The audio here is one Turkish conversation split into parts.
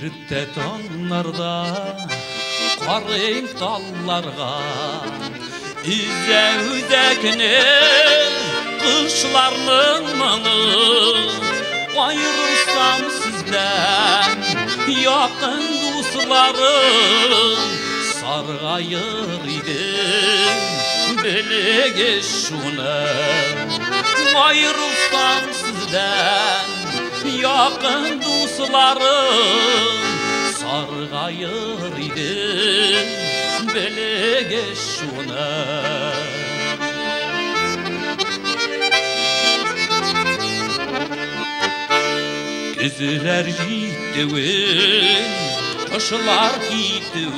Irte tonlarda qarayım dallarga Üze-üzekini kışlarının mını Ayrılsam sizden yakın dostlarım Sargayır idim bilege şunu Ayrılsam sizden yakın dostlarım Sargayır idim bilege şunu Güzler gittiğin, taşlar gittiğin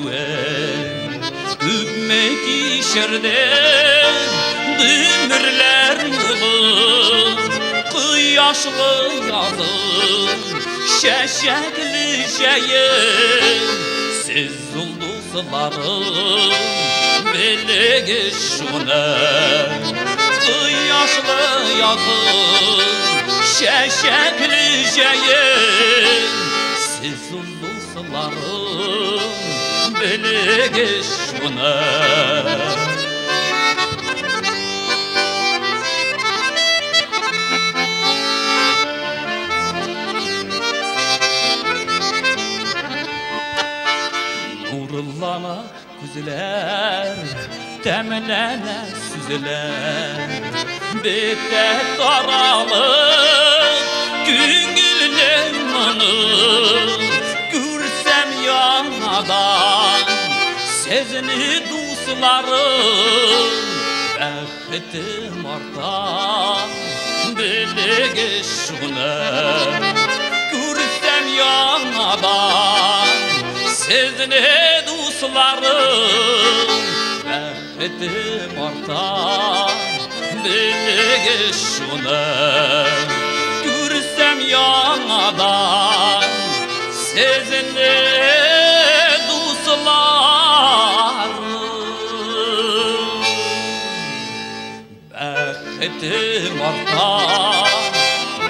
Üpmek işerden demirler yılı Kıyaşlı yazın, şeşekli şeyin Siz ulduzlarım, bilege şunu Kıyaşlı yazın şeşekli şeyin Siz ulduzlarım bilege şunu Nurullana güzler temlene süzüler Bitte daralıp Güngüllerini Gürsem yanadan Sezini dostlarım Bəxtim artan Bilege şunu Gürsem yanadan Sezini dostlarım Bəxtim artan Bilege şunu Gürsem yanadan Sezini dostlarım Bəxtim artan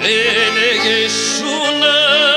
Bilege şunu